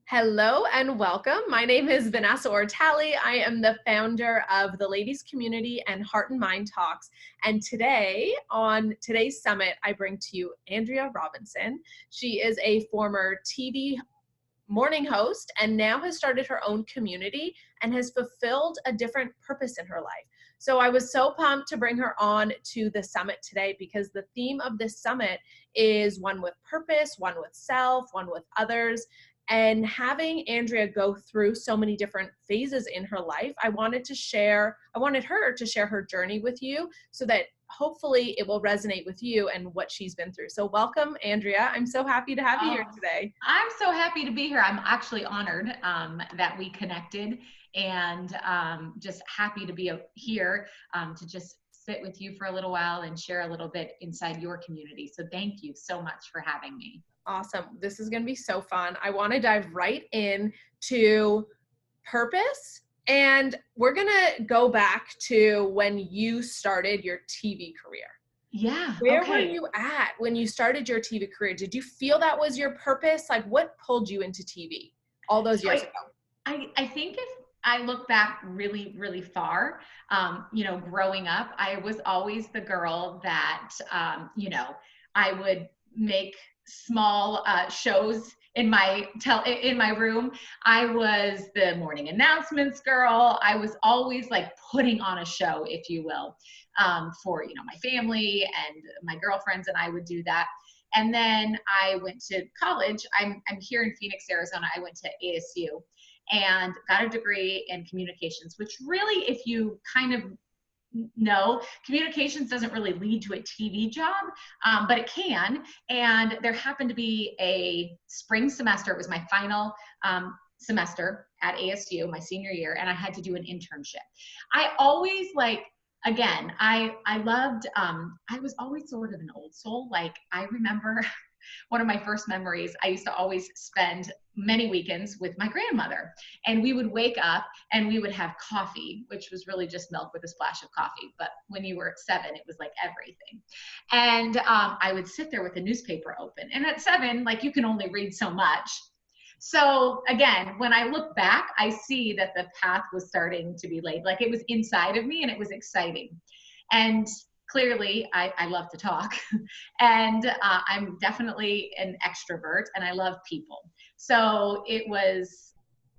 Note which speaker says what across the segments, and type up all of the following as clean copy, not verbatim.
Speaker 1: Hello and welcome. My name is Vanessa Ortali. I am the founder of the Ladies Community and Heart and Mind Talks. And today, on today's summit, I bring to you Andrea Robinson. She is a former TV morning host and now has started her own community and has fulfilled a different purpose in her life. So I was so pumped to bring her on to the summit today because the theme of this summit is one with purpose, one with self, one with others. And having Andrea go through so many different phases in her life, I wanted her to share her journey with you so that hopefully it will resonate with you and what she's been through. So welcome, Andrea. I'm so happy to have you here today.
Speaker 2: I'm so happy to be here. I'm actually honored that we connected and just happy to be here to just sit with you for a little while and share a little bit inside your community. So thank you so much for having me.
Speaker 1: Awesome. This is going to be so fun. I want to dive right in to purpose. And we're going to go back to when you started your TV career.
Speaker 2: Yeah.
Speaker 1: Where
Speaker 2: Okay.
Speaker 1: were you at when you started your TV career? Did you feel that was your purpose? Like, what pulled you into TV all those years ago?
Speaker 2: I think if I look back really, really far, growing up, I was always the girl that, I would make small shows in my room. I was the morning announcements girl. I was always like putting on a show, if you will, for my family and my girlfriends, and I would do that. And then I went to college. I'm here in Phoenix, Arizona. I went to ASU and got a degree in communications, which really, if you kind of know, communications doesn't really lead to a TV job, but it can. And there happened to be a spring semester. It was my final semester at ASU, my senior year, and I had to do an internship. I always again, I loved, I was always sort of an old soul. Like, I remember one of my first memories, I used to always spend many weekends with my grandmother, and we would wake up and we would have coffee, which was really just milk with a splash of coffee. But when you were 7, it was like everything. And I would sit there with the newspaper open. And at 7, like, you can only read so much. So again, when I look back, I see that the path was starting to be laid. Like, it was inside of me and it was exciting. And clearly, I love to talk, and I'm definitely an extrovert, and I love people. So it was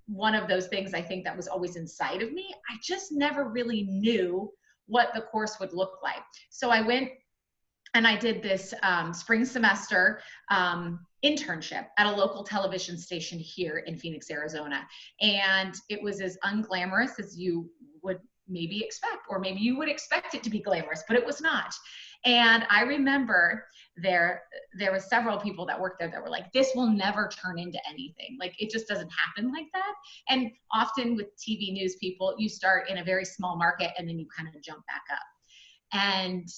Speaker 2: one of those things, I think, that was always inside of me. I just never really knew what the course would look like. So I went and I did this spring semester internship at a local television station here in Phoenix, Arizona. And it was as unglamorous as you would maybe expect, or maybe you would expect it to be glamorous, but it was not. And I remember there were several people that worked there that were like, this will never turn into anything. Like, it just doesn't happen like that. And often with TV news people, you start in a very small market and then you kind of jump back up. And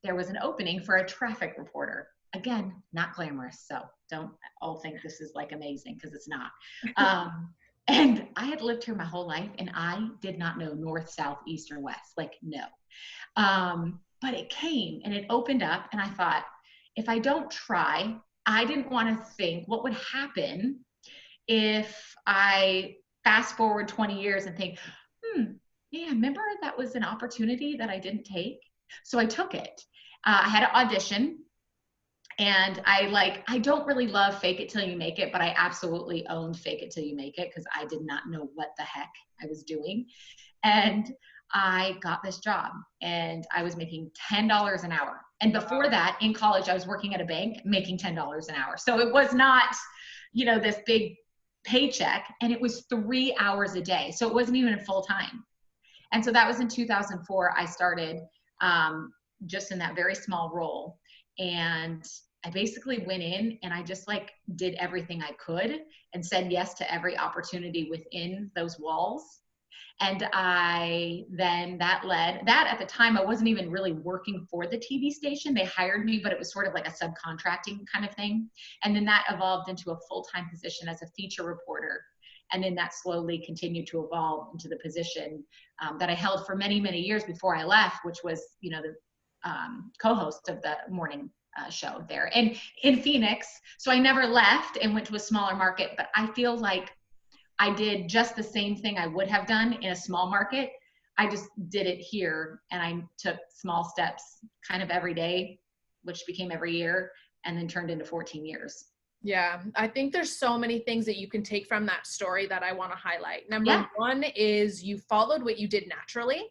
Speaker 2: there was an opening for a traffic reporter. Again, not glamorous. So don't all think this is like amazing, because it's not. And I had lived here my whole life, and I did not know north, south, east, or west. Like, no. But it came and it opened up, and I thought, if I don't try, I didn't want to think what would happen if I fast forward 20 years and think, yeah, remember that was an opportunity that I didn't take? So I took it. I had an audition. And I don't really love fake it till you make it, but I absolutely owned fake it till you make it, because I did not know what the heck I was doing. And I got this job, and I was making $10 an hour. And before that, in college, I was working at a bank making $10 an hour. So it was not, this big paycheck, and it was 3 hours a day. So it wasn't even full time. And so that was in 2004. I started just in that very small role. And I basically went in and I just did everything I could and said yes to every opportunity within those walls. And that at the time, I wasn't even really working for the TV station. They hired me, but it was sort of like a subcontracting kind of thing. And then that evolved into a full-time position as a feature reporter. And then that slowly continued to evolve into the position that I held for many, many years before I left, which was, the co-host of the morning show there and in Phoenix. So I never left and went to a smaller market, but I feel like I did just the same thing I would have done in a small market. I just did it here, and I took small steps kind of every day, which became every year and then turned into 14 years.
Speaker 1: Yeah, I think there's so many things that you can take from that story that I want to highlight. Number
Speaker 2: Yeah.
Speaker 1: one is you followed what you did naturally.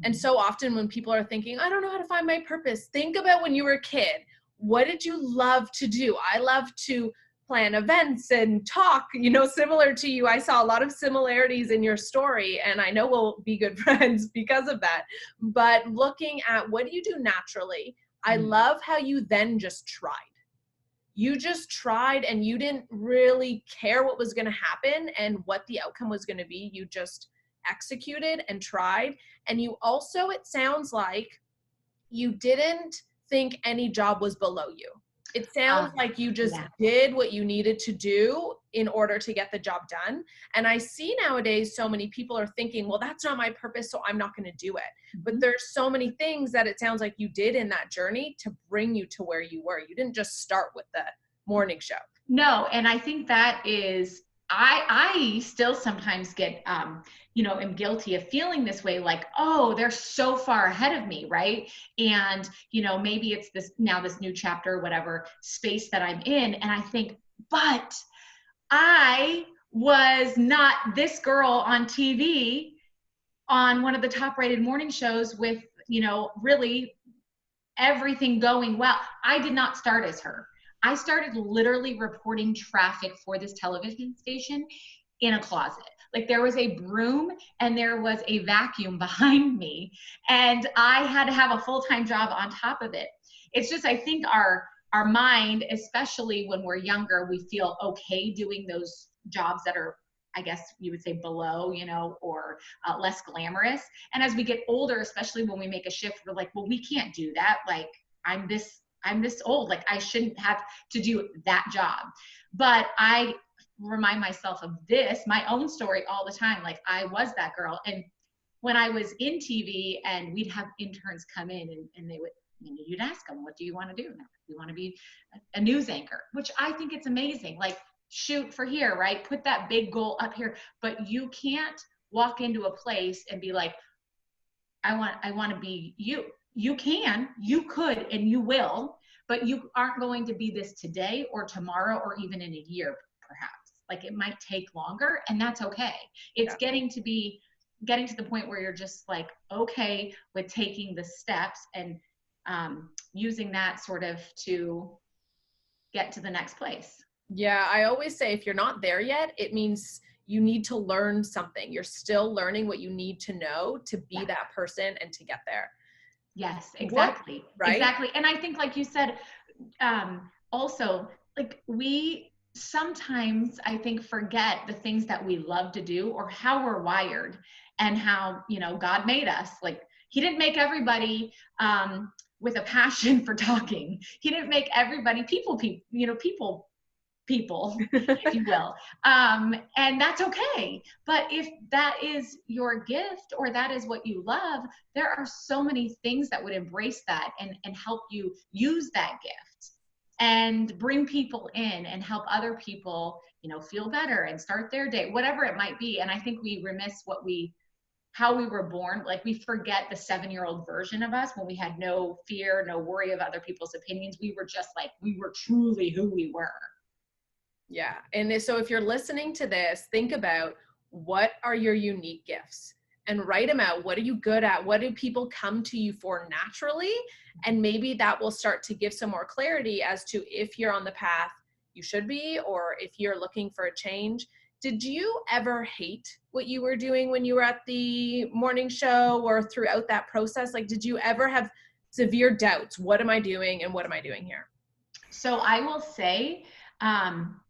Speaker 1: And so often when people are thinking, I don't know how to find my purpose, think about when you were a kid. What did you love to do? I love to plan events and talk, similar to you. I saw a lot of similarities in your story, and I know we'll be good friends because of that. But looking at what do you do naturally, I love how you then just tried. You just tried and you didn't really care what was going to happen and what the outcome was going to be. You just executed and tried. And you also, it sounds like you didn't think any job was below you. It sounds like you just did what you needed to do in order to get the job done. And I see nowadays so many people are thinking, well, that's not my purpose, so I'm not going to do it. But there's so many things that it sounds like you did in that journey to bring you to where you were. You didn't just start with the morning show.
Speaker 2: No, and I think that is, I still sometimes get, am guilty of feeling this way, like, oh, they're so far ahead of me, right? And, maybe it's this new chapter, whatever space that I'm in. And I think, but I was not this girl on TV on one of the top rated morning shows with, really everything going well. I did not start as her. I started literally reporting traffic for this television station in a closet. Like there was a broom and there was a vacuum behind me, and I had to have a full-time job on top of it. It's just, I think our mind, especially when we're younger, we feel okay doing those jobs that are, I guess you would say, below, or less glamorous. And as we get older, especially when we make a shift, we're like, well, we can't do that. Like I'm this old, like I shouldn't have to do that job. But I remind myself of my own story all the time. Like I was that girl. And when I was in TV and we'd have interns come in and they would, you'd ask them, what do you want to do? You want to be a news anchor, which I think it's amazing. Like shoot for here, right? Put that big goal up here, but you can't walk into a place and be like, I want to be you. You could, and you will, but you aren't going to be this today or tomorrow or even in a year, perhaps. Like it might take longer, and that's okay. It's getting to the point where you're just like, okay with taking the steps and using that sort of to get to the next place.
Speaker 1: Yeah, I always say if you're not there yet, it means you need to learn something. You're still learning what you need to know to be that person and to get there.
Speaker 2: Yes, exactly.
Speaker 1: Right?
Speaker 2: Exactly. And I think, like you said, also, like we sometimes, I think, forget the things that we love to do or how we're wired and how, God made us. Like he didn't make everybody with a passion for talking. He didn't make everybody people, if you will. And that's okay. But if that is your gift or that is what you love, there are so many things that would embrace that and help you use that gift and bring people in and help other people, feel better and start their day, whatever it might be. And I think we remiss how we were born. Like we forget the 7-year-old version of us when we had no fear, no worry of other people's opinions. We were just like, we were truly who we were.
Speaker 1: Yeah. And so if you're listening to this, think about what are your unique gifts and write them out. What are you good at? What do people come to you for naturally? And maybe that will start to give some more clarity as to if you're on the path you should be, or if you're looking for a change. Did you ever hate what you were doing when you were at the morning show or throughout that process? Like, did you ever have severe doubts? What am I doing? And what am I doing here?
Speaker 2: So I will say,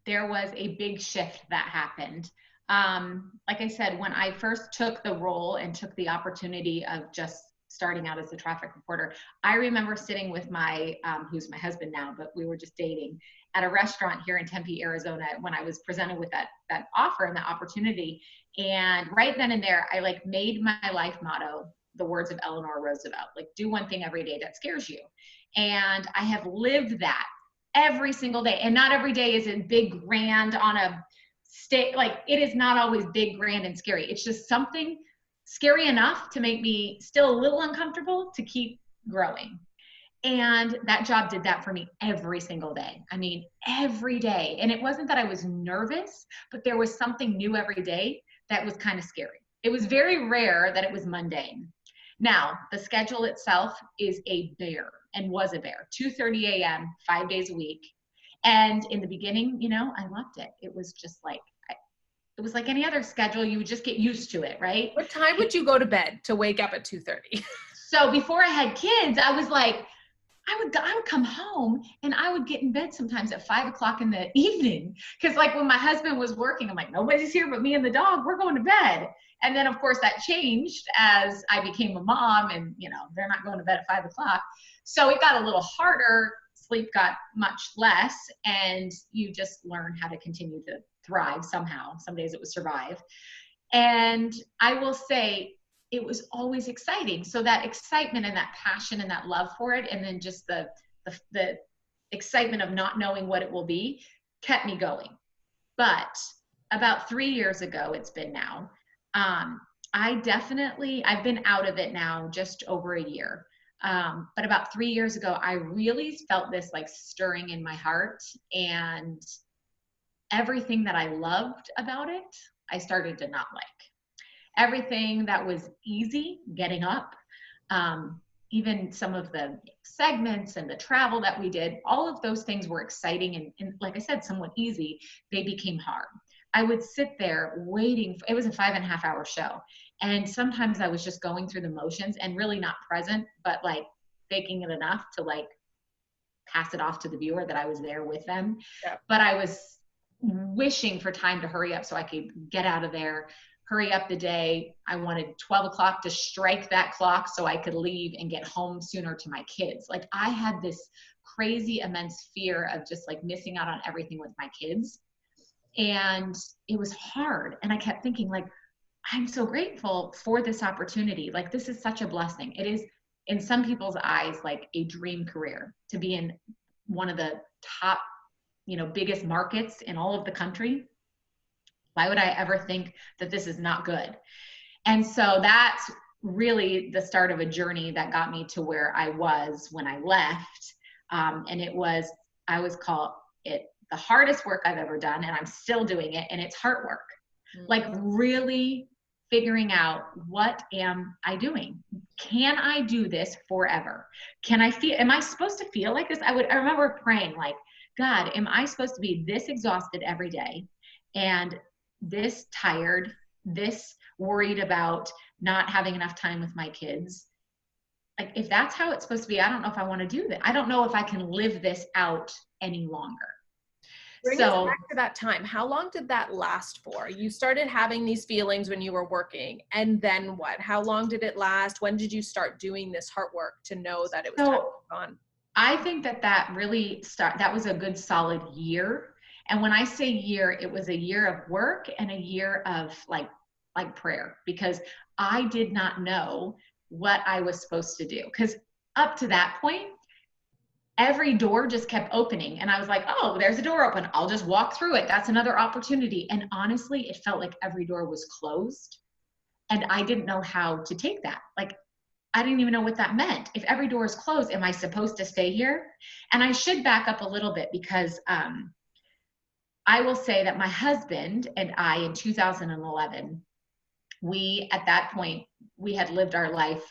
Speaker 2: there was a big shift that happened. Like I said, when I first took the role and took the opportunity of just starting out as a traffic reporter, I remember sitting with who's my husband now, but we were just dating at a restaurant here in Tempe, Arizona, when I was presented with that offer and that opportunity. And right then and there, I like made my life motto the words of Eleanor Roosevelt, like do one thing every day that scares you. And I have lived that every single day. And not every day is it big, grand on a state. Like, it is not always big, grand, and scary. It's just something scary enough to make me still a little uncomfortable to keep growing. And that job did that for me every single day. I mean, every day. And it wasn't that I was nervous, but there was something new every day that was kind of scary. It was very rare that it was mundane. Now, the schedule itself is a bear, and was a bear. 2:30 a.m., 5 days a week. And in the beginning, you know, I loved it. It was just like, it was like any other schedule. You would just get used to it, right?
Speaker 1: What time would you go to bed to wake up at 2:30?
Speaker 2: So before I had kids, I was like, I would come home and I would get in bed sometimes at 5 o'clock in the evening. Cause like when my husband was working, I'm like, nobody's here but me and the dog, we're going to bed. And then of course that changed as I became a mom, and you know, they're not going to bed at 5 o'clock. So it got a little harder. Sleep got much less, and you just learn how to continue to thrive somehow. Some days it was survive. And I will say, it was always exciting. So that excitement and that passion and that love for it, and then just the excitement of not knowing what it will be, kept me going. But about 3 years ago, it's been now, I've been out of it now just over a year. But about 3 years ago, I really felt this like stirring in my heart, and everything that I loved about it, I started to not like. Everything that was easy, getting up, even some of the segments and the travel that we did, all of those things were exciting and like I said, somewhat easy. They became hard. I would sit there waiting. It was a 5.5 hour show. And sometimes I was just going through the motions and really not present, but like faking it enough to like pass it off to the viewer that I was there with them.
Speaker 1: Yeah.
Speaker 2: But I was wishing for time to hurry up so I could get out of there, hurry up the day. I wanted 12 o'clock to strike that clock so I could leave and get home sooner to my kids. Like, I had this crazy, immense fear of just like missing out on everything with my kids. And it was hard. And I kept thinking, like, I'm so grateful for this opportunity. Like, this is such a blessing. It is, in some people's eyes, like a dream career to be in one of the top, you know, biggest markets in all of the country. Why would I ever think that this is not good? And so that's really the start of a journey that got me to where I was when I left. And I was called it the hardest work I've ever done, and I'm still doing it. And it's heart work, like really figuring out, what am I doing? Can I do this forever? Am I supposed to feel like this? I remember praying like, God, am I supposed to be this exhausted every day and this tired, this worried about not having enough time with my kids? Like, if that's how it's supposed to be, I don't know if I want to do that. I don't know if I can live this out any longer.
Speaker 1: Bring us back to that time. How long did that last for? You started having these feelings when you were working, and then what? How long did it last? When did you start doing this heart work to know that it was time to move on?
Speaker 2: I think that really that was a good solid year. And when I say year, it was a year of work and a year of like prayer, because I did not know what I was supposed to do. Because up to that point, every door just kept opening. And I was like, oh, there's a door open. I'll just walk through it. That's another opportunity. And honestly, it felt like every door was closed. And I didn't know how to take that. Like, I didn't even know what that meant. If every door is closed, am I supposed to stay here? And I should back up a little bit, because I will say that my husband and I, in 2011, at that point, we had lived our life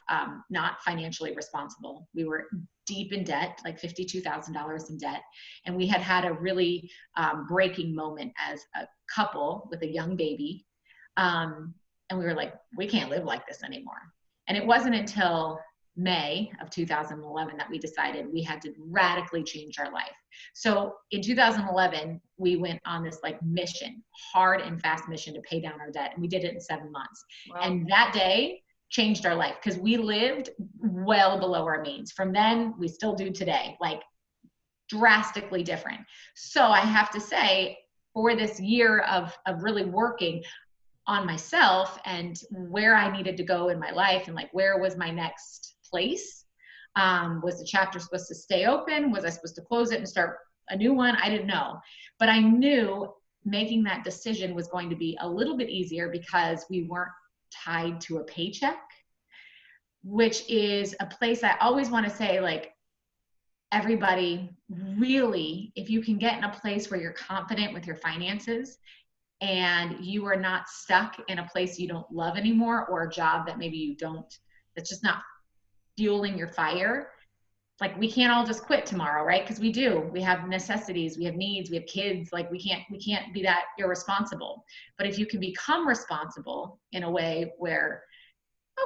Speaker 2: not financially responsible. We were deep in debt, like $52,000 in debt. And we had a really breaking moment as a couple with a young baby. And we were like, we can't live like this anymore. And it wasn't until May of 2011 that we decided we had to radically change our life. So in 2011, we went on this like mission, hard and fast mission to pay down our debt. And we did it in 7 months. Wow. And that day changed our life, because we lived well below our means. From then, we still do today, like drastically different. So I have to say, for this year of really working on myself and where I needed to go in my life, and like where was my next place, Was the chapter supposed to stay open? Was I supposed to close it and start a new one? I didn't know. But I knew making that decision was going to be a little bit easier because we weren't tied to a paycheck, which is a place I always want to say, like, everybody really, if you can get in a place where you're confident with your finances and you are not stuck in a place you don't love anymore, or a job that maybe you don't, that's just not fueling your fire. Like, we can't all just quit tomorrow, right? Because we have necessities, we have needs, we have kids. Like, we can't be that irresponsible. But if you can become responsible in a way where,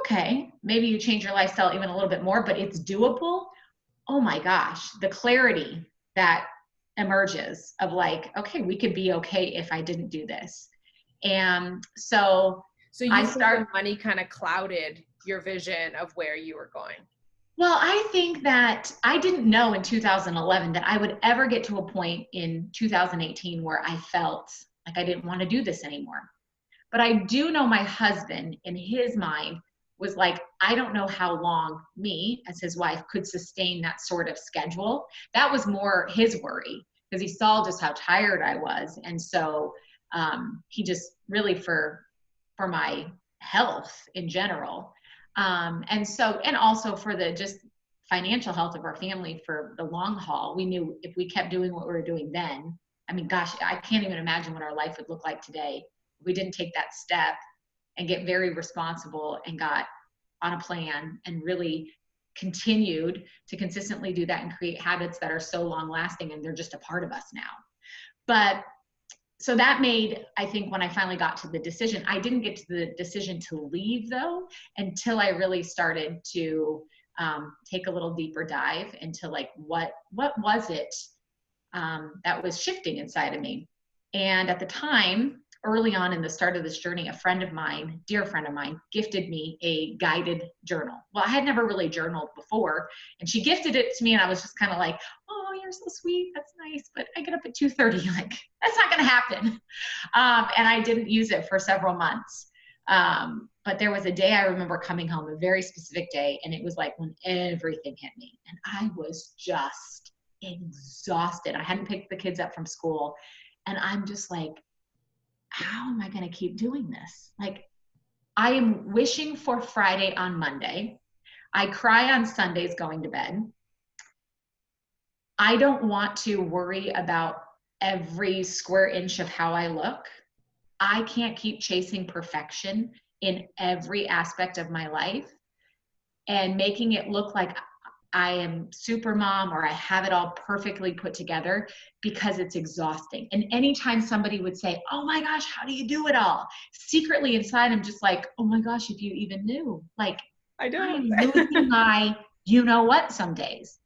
Speaker 2: okay, maybe you change your lifestyle even a little bit more, but it's doable. Oh my gosh, the clarity that emerges of like, okay, we could be okay if I didn't do this. And so
Speaker 1: you think the money kind of clouded your vision of where you were going?
Speaker 2: Well, I think that I didn't know in 2011 that I would ever get to a point in 2018 where I felt like I didn't want to do this anymore. But I do know my husband, in his mind, was like, I don't know how long me, as his wife, could sustain that sort of schedule. That was more his worry, because he saw just how tired I was. And so he just really, for my health in general, and also for the just financial health of our family for the long haul, we knew if we kept doing what we were doing then, I mean, gosh, I can't even imagine what our life would look like today if we didn't take that step and get very responsible and got on a plan and really continued to consistently do that and create habits that are so long lasting, and they're just a part of us now. But so that made, I think, when I finally got to the decision, I didn't get to the decision to leave though, until I really started to take a little deeper dive into like, what was it that was shifting inside of me. And at the time, early on in the start of this journey, a friend of mine, dear friend of mine, gifted me a guided journal. Well, I had never really journaled before, and she gifted it to me, and I was just kind of like, oh, you're so sweet, that's nice, but I get up at 2:30, like, that's not gonna happen. And I didn't use it for several months. But there was a day I remember coming home, a very specific day, and it was like when everything hit me, and I was just exhausted. I hadn't picked the kids up from school, and I'm just like, how am I going to keep doing this? Like, I am wishing for Friday on Monday. I cry on Sundays going to bed. I don't want to worry about every square inch of how I look. I can't keep chasing perfection in every aspect of my life and making it look like I am super mom or I have it all perfectly put together, because it's exhausting. And anytime somebody would say, oh my gosh, how do you do it all? Secretly inside, I'm just like, oh my gosh, if you even knew, like, I am losing my, you know what, some days.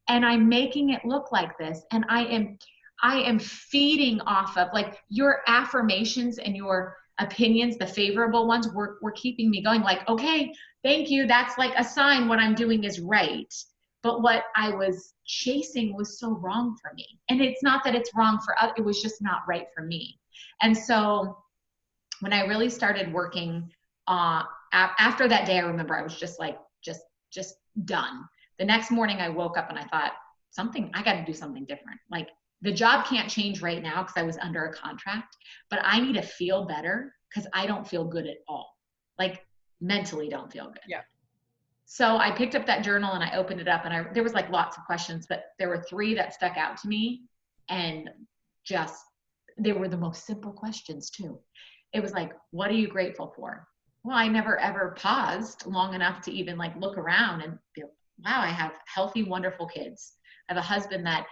Speaker 2: And I'm making it look like this. And I am feeding off of like your affirmations and your opinions, the favorable ones were keeping me going, like, okay, thank you. That's like a sign what I'm doing is right. But what I was chasing was so wrong for me. And it's not that it's wrong for others, it was just not right for me. And so when I really started working, after that day, I remember I was just like, just done. The next morning I woke up and I thought, I got to do something different. Like, the job can't change right now because I was under a contract, but I need to feel better because I don't feel good at all. Like, mentally don't feel good.
Speaker 1: Yeah.
Speaker 2: So I picked up that journal and I opened it up, and there was like lots of questions, but there were 3 that stuck out to me, and they were the most simple questions too. It was like, what are you grateful for? Well, I never ever paused long enough to even like look around and feel, wow, I have healthy, wonderful kids. I have a husband that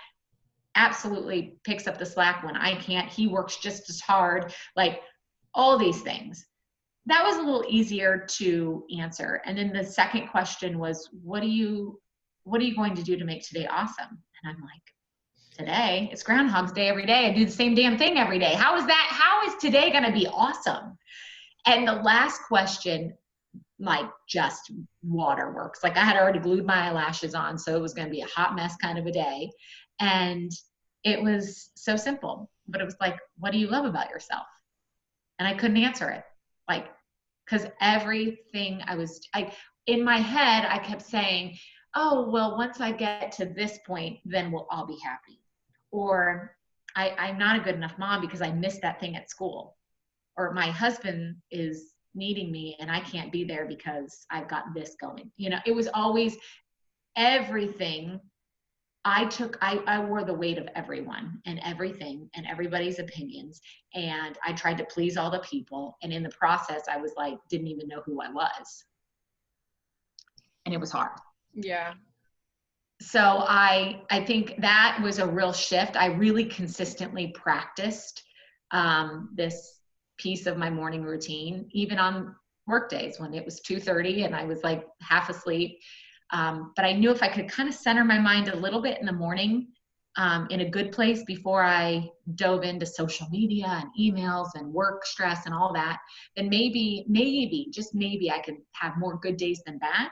Speaker 2: absolutely picks up the slack when I can't. He works just as hard, like all these things. That was a little easier to answer. And then the second question was, what are you going to do to make today awesome? And I'm like, today, it's Groundhog's Day every day. I do the same damn thing every day. How is today going to be awesome? And the last question, like, just waterworks. Like, I had already glued my eyelashes on, so it was going to be a hot mess kind of a day. And it was so simple, but it was like, what do you love about yourself? And I couldn't answer it. Like, because everything in my head, I kept saying, oh, well, once I get to this point, then I'll be happy. Or I'm not a good enough mom because I missed that thing at school. Or my husband is needing me and I can't be there because I've got this going. You know, it was always everything. I wore the weight of everyone and everything and everybody's opinions. And I tried to please all the people. And in the process, I was like, didn't even know who I was. And it was hard.
Speaker 1: Yeah.
Speaker 2: So I think that was a real shift. I really consistently practiced this piece of my morning routine, even on work days when it was 2:30 and I was like half asleep. But I knew if I could kind of center my mind a little bit in the morning, in a good place before I dove into social media and emails and work stress and all that, then maybe, just maybe I could have more good days than bad.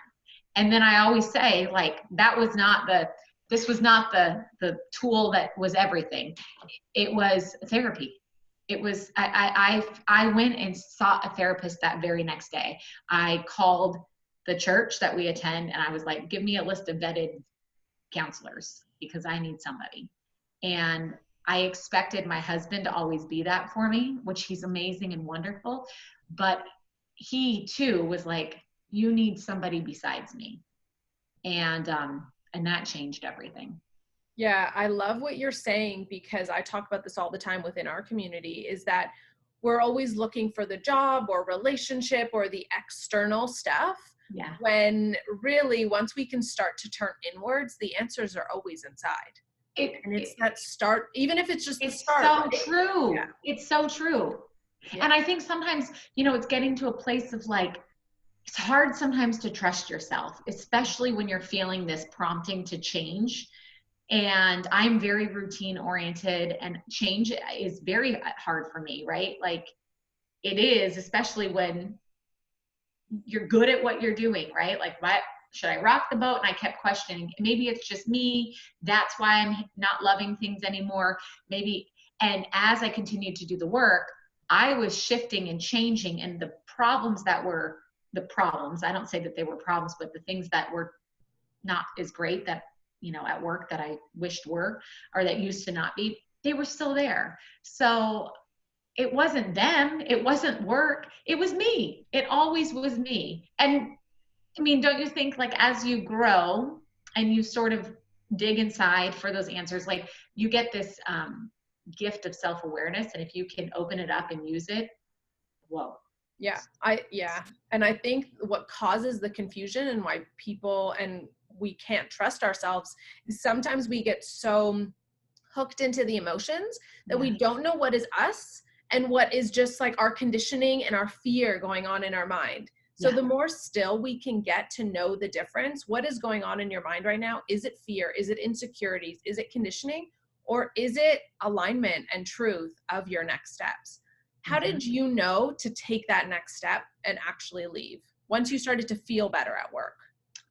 Speaker 2: And then I always say, like, this was not the tool that was everything. It was therapy. It was, I went and sought a therapist that very next day. I called the church that we attend and I was like, give me a list of vetted counselors because I need somebody. And I expected my husband to always be that for me, which he's amazing and wonderful. But he too was like, you need somebody besides me. And that changed everything.
Speaker 1: Yeah, I love what you're saying because I talk about this all the time within our community is that we're always looking for the job or relationship or the external stuff.
Speaker 2: Yeah.
Speaker 1: When really, once we can start to turn inwards, the answers are always inside. And it's that start, even if it's just the start.
Speaker 2: It's so true. Yeah. It's so true. Yeah. And I think sometimes, it's getting to a place of like, it's hard sometimes to trust yourself, especially when you're feeling this prompting to change. And I'm very routine oriented and change is very hard for me, right? Like it is, especially when you're good at what you're doing, right? Like, what should I rock the boat? And I kept questioning, maybe it's just me. That's why I'm not loving things anymore. Maybe. And as I continued to do the work, I was shifting and changing, and the problems, I don't say that they were problems, but the things that were not as great that, at work that I wished were, or that used to not be, they were still there. So it wasn't them. It wasn't work. It was me. It always was me. And I mean, don't you think like as you grow and you sort of dig inside for those answers, like you get this gift of self-awareness. And if you can open it up and use it, whoa.
Speaker 1: Yeah. And I think what causes the confusion and why people and we can't trust ourselves is sometimes we get so hooked into the emotions that we don't know what is us and what is just like our conditioning and our fear going on in our mind. So the more still we can get to know the difference, what is going on in your mind right now? Is it fear? Is it insecurities? Is it conditioning? Or is it alignment and truth of your next steps? How did you know to take that next step and actually leave once you started to feel better at work?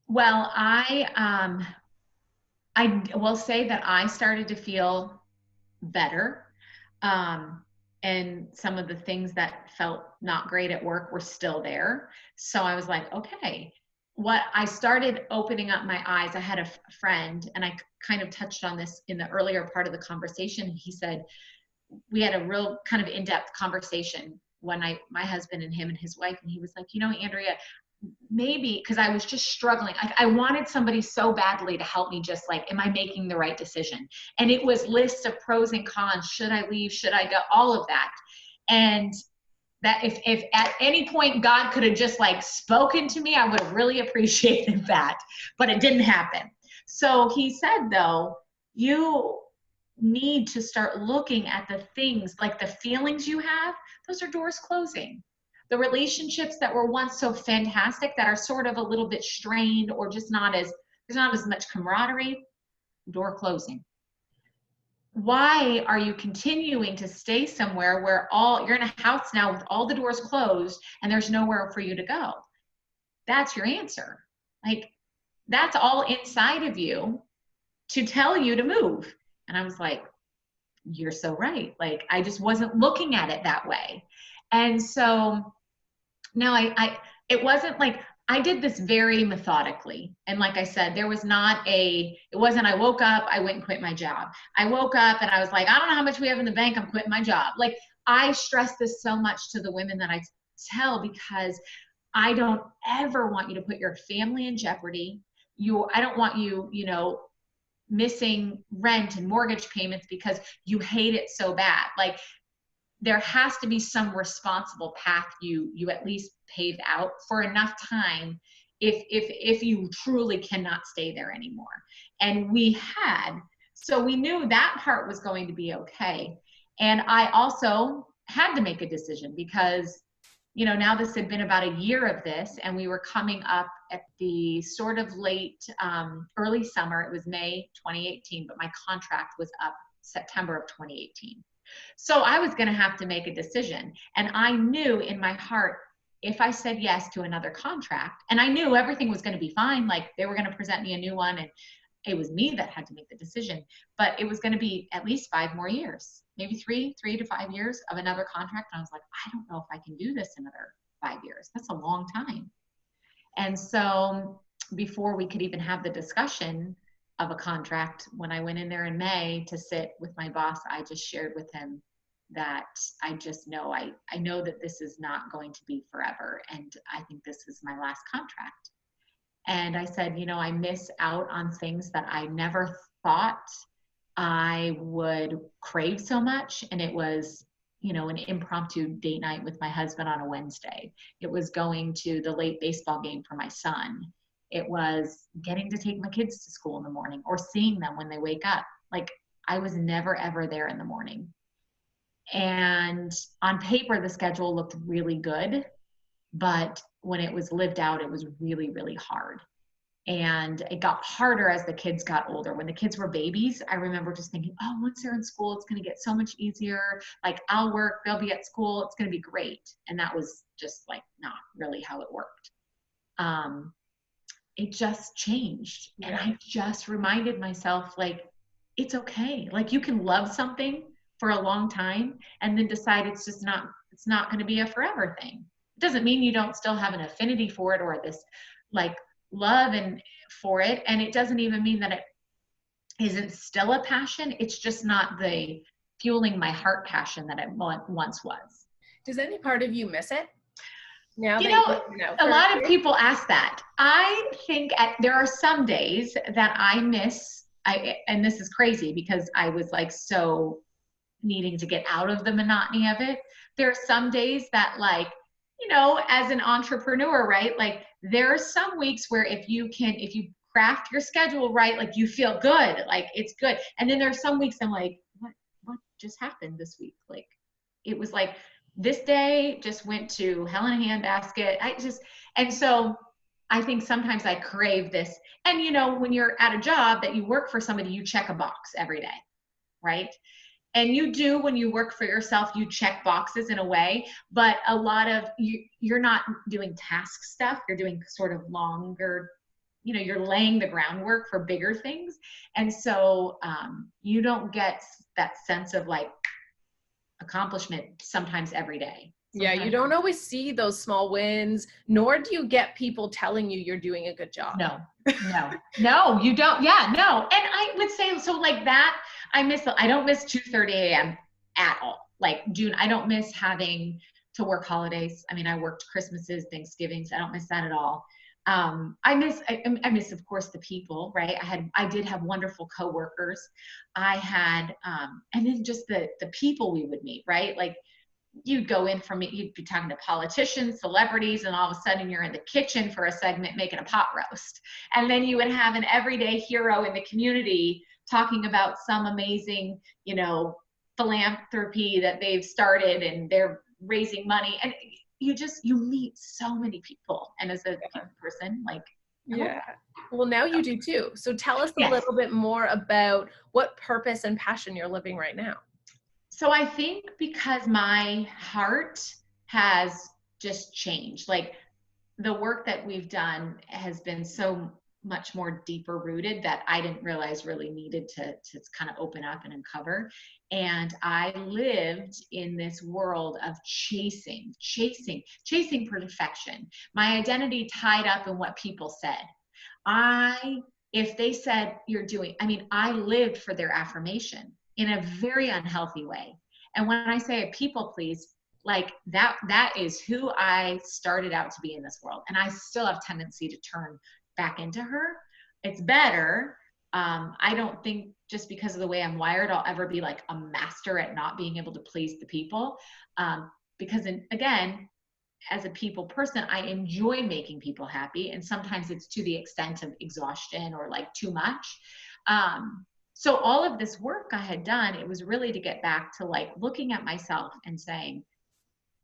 Speaker 2: Well, I will say that I started to feel better. And some of the things that felt not great at work were still there. So I was like, okay, I started opening up my eyes. I had a friend, and I kind of touched on this in the earlier part of the conversation. He said, we had a real kind of in-depth conversation my husband and him and his wife, and he was like, Andrea, maybe, because I was just struggling. I wanted somebody so badly to help me, just like, am I making the right decision? And it was lists of pros and cons. Should I leave? Should I go? All of that. And that if at any point God could have just like spoken to me, I would have really appreciated that, but it didn't happen. So he said, though, you need to start looking at the things, like the feelings you have, those are doors closing. The relationships that were once so fantastic that are sort of a little bit strained or just there's not as much camaraderie, door closing. Why are you continuing to stay somewhere where you're in a house now with all the doors closed and there's nowhere for you to go? That's your answer. Like, that's all inside of you to tell you to move. And I was like, you're so right. Like, I just wasn't looking at it that way. And so now it wasn't like I did this very methodically. And like I said, there was not it wasn't, I woke up, I went and quit my job. I woke up and I was like, I don't know how much we have in the bank, I'm quitting my job. Like, I stress this so much to the women that I tell, because I don't ever want you to put your family in jeopardy. I don't want you, missing rent and mortgage payments because you hate it so bad. Like, there has to be some responsible path you at least pave out for enough time if you truly cannot stay there anymore. And we had, so we knew that part was going to be okay. And I also had to make a decision because, now this had been about a year of this, and we were coming up at the sort of late, early summer. It was May 2018, but my contract was up September of 2018. So I was going to have to make a decision. And I knew in my heart, if I said yes to another contract, and I knew everything was going to be fine, like they were going to present me a new one, and it was me that had to make the decision, but it was going to be at least 5 more years, maybe 3 to 5 years of another contract. And I was like, I don't know if I can do this another 5 years. That's a long time. And so before we could even have the discussion of a contract, when I went in there in May to sit with my boss, I just shared with him that I just know, I know that this is not going to be forever. And I think this is my last contract. And I said, I miss out on things that I never thought I would crave so much. And it was, an impromptu date night with my husband on a Wednesday. It was going to the late baseball game for my son. It was getting to take my kids to school in the morning or seeing them when they wake up. Like, I was never, ever there in the morning. And on paper, the schedule looked really good, but when it was lived out, it was really, really hard. And it got harder as the kids got older. When the kids were babies, I remember just thinking, oh, once they're in school, it's going to get so much easier. Like, I'll work, they'll be at school, it's going to be great. And that was just like not really how it worked. It just changed. Yeah. And I just reminded myself, like, it's okay. Like, you can love something for a long time and then decide it's not going to be a forever thing. It doesn't mean you don't still have an affinity for it or this like love and for it. And it doesn't even mean that it isn't still a passion. It's just not the fueling my heart passion that it once was.
Speaker 1: Does any part of you miss it? Now
Speaker 2: a lot of people ask that. I think there are some days that I miss, and this is crazy because I was like so needing to get out of the monotony of it. There are some days that, like, as an entrepreneur, right? Like, there are some weeks where if you craft your schedule right, like, you feel good, like it's good. And then there are some weeks I'm like, what just happened this week? Like, it was like, this day just went to hell in a handbasket. And so I think sometimes I crave this. And, when you're at a job that you work for somebody, you check a box every day, right? And you do, when you work for yourself, you check boxes in a way, but a lot of you're not doing task stuff. You're doing sort of longer, you're laying the groundwork for bigger things. And so you don't get that sense of like accomplishment sometimes every day.
Speaker 1: Yeah, you don't always see those small wins, nor do you get people telling you you're doing a good job.
Speaker 2: No, you don't. Yeah, no. And I would say, so like that, I don't miss 2:30 a.m. at all. Like, June, I don't miss having to work holidays. I mean, I worked Christmases, Thanksgivings. I don't miss that at all. I miss, of course, the people, right? I did have wonderful coworkers. I had, and then just the people we would meet, right? Like, you'd go in you'd be talking to politicians, celebrities, and all of a sudden you're in the kitchen for a segment making a pot roast. And then you would have an everyday hero in the community talking about some amazing, philanthropy that they've started and they're raising money. And you meet so many people. And as a person, like,
Speaker 1: yeah. Well, now you do too. So tell us a little bit more about what purpose and passion you're living right now.
Speaker 2: So I think because my heart has just changed, like, the work that we've done has been so much more deeper rooted that I didn't realize really needed to kind of open up and uncover. And I lived in this world of chasing perfection. My identity tied up in what people said. If they said you're doing, I mean, I lived for their affirmation in a very unhealthy way. And when I say people please, like that is who I started out to be in this world. And I still have tendency to turn back into her. It's better. I don't think just because of the way I'm wired, I'll ever be like a master at not being able to please the people. Because again, as a people person, I enjoy making people happy. And sometimes it's to the extent of exhaustion or like too much. So all of this work I had done, it was really to get back to like looking at myself and saying,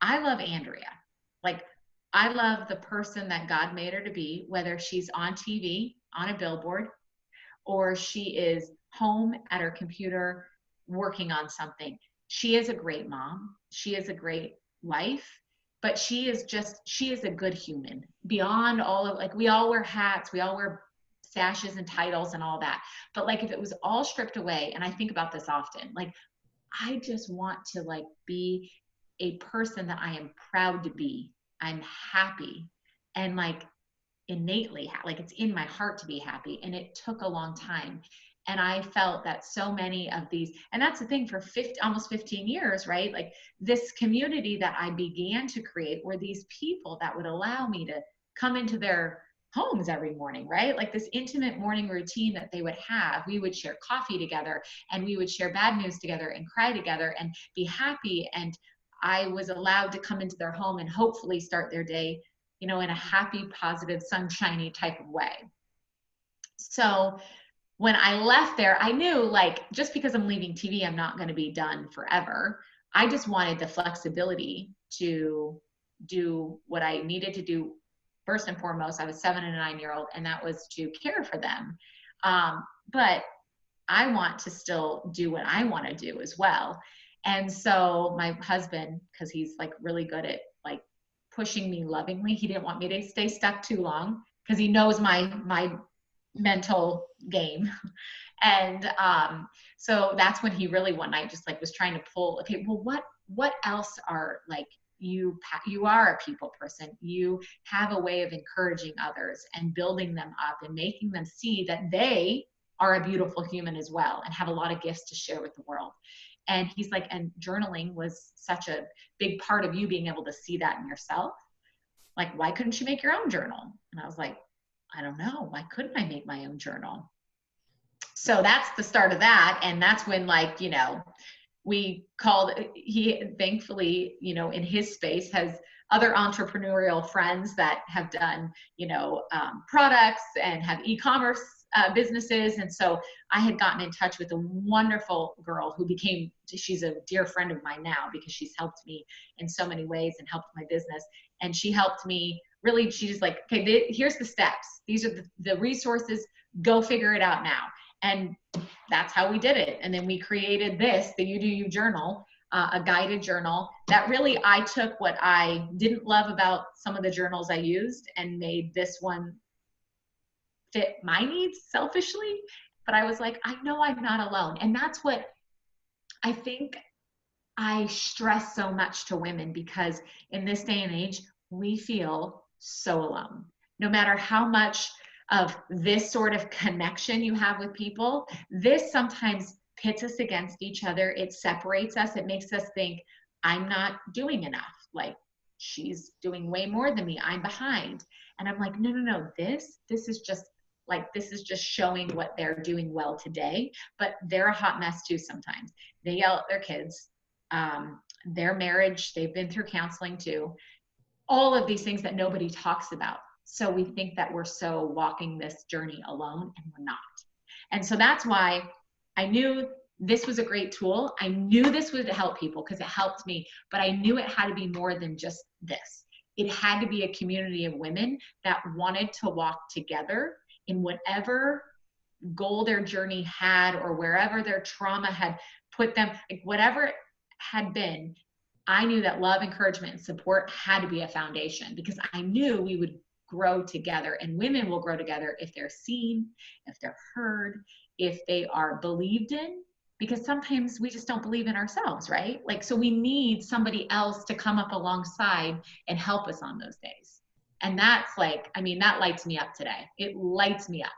Speaker 2: I love Andrea. Like, I love the person that God made her to be, whether she's on TV, on a billboard, or she is home at her computer working on something. She is a great mom. She is a great wife, but she is a good human beyond all of, like, we all wear hats, we all wear sashes and titles and all that. But like, if it was all stripped away, and I think about this often, like, I just want to like be a person that I am proud to be. I'm happy and like innately, like it's in my heart to be happy. And it took a long time. And I felt that so many of these, and that's the thing for almost 15 years, right? Like this community that I began to create were these people that would allow me to come into their homes every morning, right? Like this intimate morning routine that they would have. We would share coffee together and we would share bad news together and cry together and be happy. And I was allowed to come into their home and hopefully start their day, you know, in a happy, positive, sunshiny type of way. So when I left there, I knew like, just because I'm leaving TV, I'm not going to be done forever. I just wanted the flexibility to do what I needed to do. First and foremost, I was 7 and a 9-year-old, and that was to care for them. But I want to still do what I want to do as well. And so my husband, because he's like really good at like pushing me lovingly, he didn't want me to stay stuck too long because he knows my mental game. And so that's when he really one night just like was trying to pull, okay, well, what else are like, you are a people person. You have a way of encouraging others and building them up and making them see that they are a beautiful human as well and have a lot of gifts to share with the world. And he's like, and journaling was such a big part of you being able to see that in yourself. Like, why couldn't you make your own journal? And I was like, I don't know. Why couldn't I make my own journal? So that's the start of that. And that's when, like, you know, he thankfully, you know, in his space has other entrepreneurial friends that have done, you know, products and have e-commerce businesses. And so I had gotten in touch with a wonderful girl who she's a dear friend of mine now because she's helped me in so many ways and helped my business. And she helped me really, she's like, okay, here's the steps. These are the resources, go figure it out now. And that's how we did it. And then we created the You Do You journal, a guided journal that really, I took what I didn't love about some of the journals I used and made this one fit my needs selfishly. But I was like, I know I'm not alone. And that's what I think I stress so much to women, because in this day and age, we feel so alone. No matter how much of this sort of connection you have with people, this sometimes pits us against each other. It separates us. It makes us think, I'm not doing enough. Like, she's doing way more than me. I'm behind. And I'm like, no. This is just showing what they're doing well today. But they're a hot mess too sometimes. They yell at their kids. Their marriage, they've been through counseling too. All of these things that nobody talks about. So we think that we're so walking this journey alone, and we're not. And so that's why I knew this was a great tool. I knew this would help people because it helped me, but I knew it had to be more than just this. It had to be a community of women that wanted to walk together in whatever goal their journey had, or wherever their trauma had put them, like whatever it had been. I knew that love, encouragement, and support had to be a foundation, because I knew we would grow together, and women will grow together if they're seen, if they're heard, if they are believed in, because sometimes we just don't believe in ourselves, right? Like, so we need somebody else to come up alongside and help us on those days. And that's like, I mean, that lights me up today. It lights me up.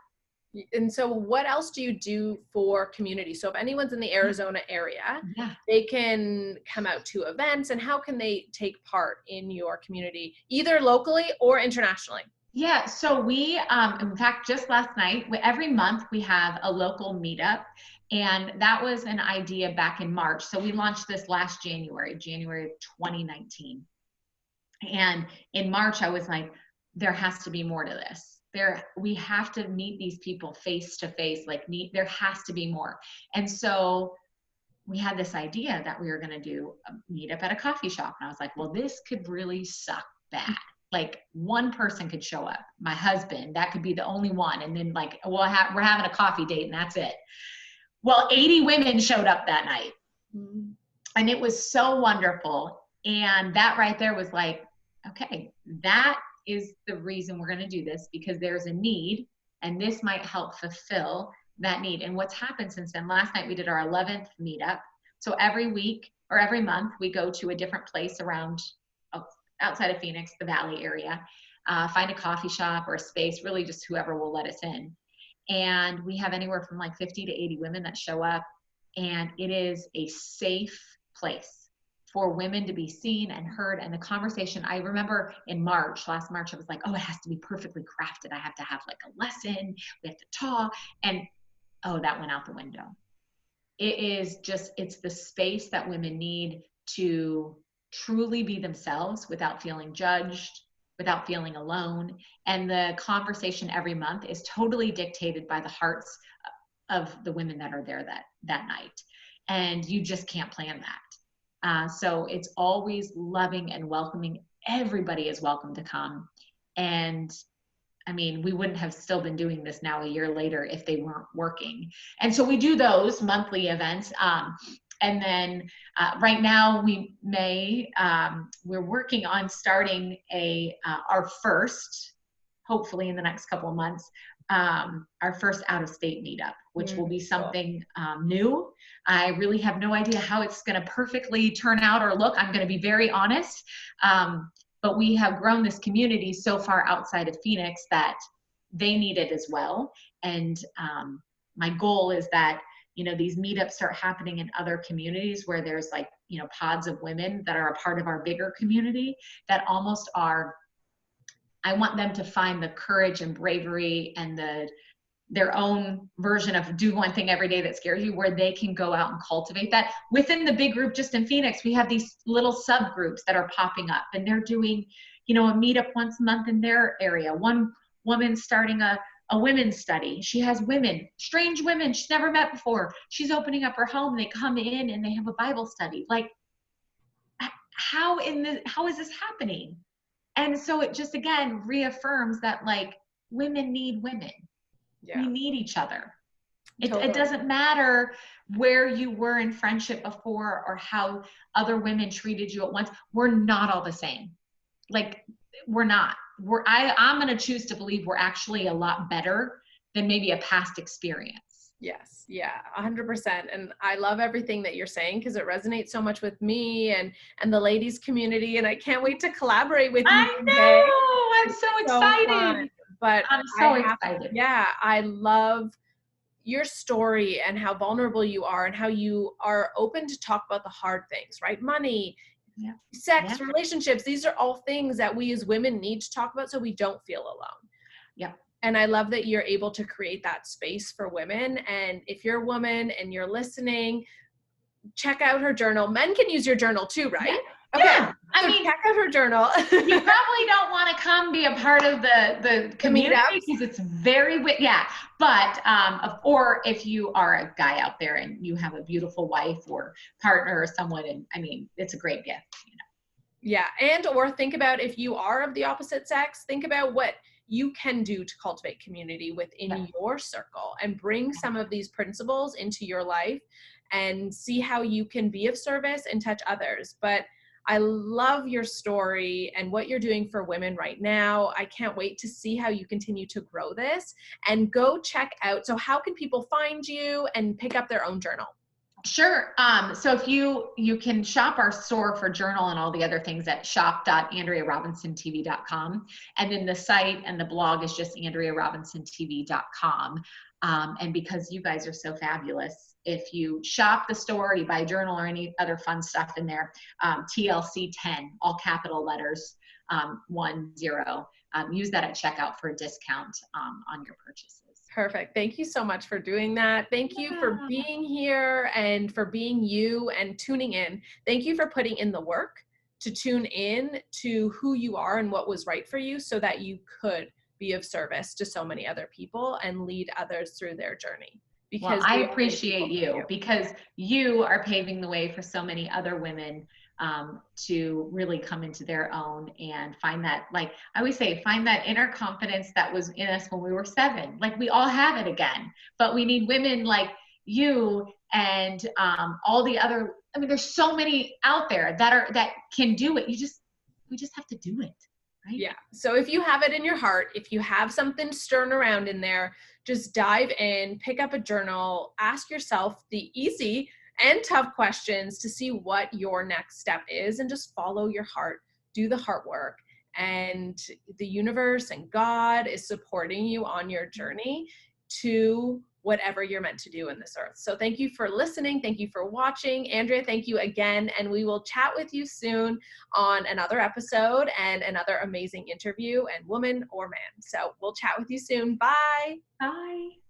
Speaker 1: And so what else do you do for community? So if anyone's in the Arizona area,
Speaker 2: Yeah.
Speaker 1: they can come out to events, and how can they take part in your community, either locally or internationally?
Speaker 2: Yeah, so we, in fact, just last night, every month we have a local meetup, and that was an idea back in March. So we launched this last January of 2019. And in March, I was like, there has to be more to this. We have to meet these people face to face, there has to be more. And so we had this idea that we were going to do a meetup at a coffee shop. And I was like, well, this could really suck bad. Like, one person could show up, my husband, that could be the only one. And then like, we're having a coffee date and that's it. Well, 80 women showed up that night. Mm-hmm. And it was so wonderful. And that right there was like, okay, that is the reason we're going to do this, because there's a need, and this might help fulfill that need. And what's happened since then, last night we did our 11th meetup. So every week or every month we go to a different place around, outside of Phoenix, the Valley area, find a coffee shop or a space, really just whoever will let us in. And we have anywhere from like 50 to 80 women that show up, and it is a safe place for women to be seen and heard. And the conversation, I remember last March, I was like, oh, it has to be perfectly crafted. I have to have like a lesson. We have to talk. And oh, that went out the window. It's the space that women need to truly be themselves without feeling judged, without feeling alone. And the conversation every month is totally dictated by the hearts of the women that are there that night. And you just can't plan that. So it's always loving and welcoming. Everybody is welcome to come. And I mean, we wouldn't have still been doing this now a year later if they weren't working. And so we do those monthly events. And then right now we're working on starting our first, hopefully in the next couple of months, our first out-of-state meetup, which will be something new. I really have no idea how it's going to perfectly turn out or look. I'm going to be very honest. But we have grown this community so far outside of Phoenix that they need it as well. And my goal is that, these meetups start happening in other communities where there's like, pods of women that are a part of our bigger community that almost are, I want them to find the courage and bravery and their own version of do one thing every day that scares you, where they can go out and cultivate that. Within the big group, just in Phoenix, we have these little subgroups that are popping up, and they're doing, a meetup once a month in their area. One woman starting a women's study. She has strange women she's never met before. She's opening up her home. They come in and they have a Bible study. Like, how is this happening? And so it just, again, reaffirms that, like, women need women. Yeah. We need each other. Totally. It doesn't matter where you were in friendship before or how other women treated you at once. We're not all the same. Like, we're not. I'm going to choose to believe we're actually a lot better than maybe a past experience.
Speaker 1: Yes. Yeah, 100%. And I love everything that you're saying, because it resonates so much with me and the ladies community. And I can't wait to collaborate with you.
Speaker 2: I know. I'm so excited.
Speaker 1: Fun. But
Speaker 2: I'm so excited.
Speaker 1: Yeah. I love your story and how vulnerable you are and how you are open to talk about the hard things, right? Money, sex, relationships. These are all things that we as women need to talk about so we don't feel alone.
Speaker 2: Yeah.
Speaker 1: And I love that you're able to create that space for women. And if you're a woman and you're listening, check out her journal. Men can use your journal too, right?
Speaker 2: Yeah.
Speaker 1: Okay.
Speaker 2: Yeah.
Speaker 1: I mean, check out her journal.
Speaker 2: You probably don't want to come be a part of the community because it's very, but, or if you are a guy out there and you have a beautiful wife or partner or someone, and I mean, it's a great gift,
Speaker 1: Yeah. And, or think about, if you are of the opposite sex, think about what you can do to cultivate community within your circle and bring some of these principles into your life and see how you can be of service and touch others. But I love your story and what you're doing for women right now. I can't wait to see how you continue to grow this and go check out. So how can people find you and pick up their own journal?
Speaker 2: Sure. So if you can shop our store for journal and all the other things at shop.andrearobinsontv.com. And then the site and the blog is just andrearobinsontv.com. And because you guys are so fabulous, if you shop the store, you buy a journal or any other fun stuff in there, TLC 10, all capital letters, 10. Use that at checkout for a discount on your purchases.
Speaker 1: Perfect. Thank you so much for doing that. Thank you for
Speaker 2: Yeah.
Speaker 1: being here and for being you and tuning in. Thank you for putting in the work to tune in to who you are and what was right for you so that you could be of service to so many other people and lead others through their journey.
Speaker 2: Well,
Speaker 1: Because
Speaker 2: I
Speaker 1: we all need
Speaker 2: appreciate
Speaker 1: people like
Speaker 2: you because you are paving the way for so many other women to really come into their own and find that, like I always say, find that inner confidence that was in us when we were 7. Like we all have it again, but we need women like you and all the other. I mean, there's so many out there that can do it. We just have to do it, right?
Speaker 1: Yeah. So if you have it in your heart, if you have something stirring around in there, just dive in, pick up a journal, ask yourself the easy and tough questions to see what your next step is, and just follow your heart, do the heart work. And the universe and God is supporting you on your journey to whatever you're meant to do in this earth. So thank you for listening. Thank you for watching. Andrea, thank you again. And we will chat with you soon on another episode and another amazing interview, and woman or man. So we'll chat with you soon. Bye.
Speaker 2: Bye.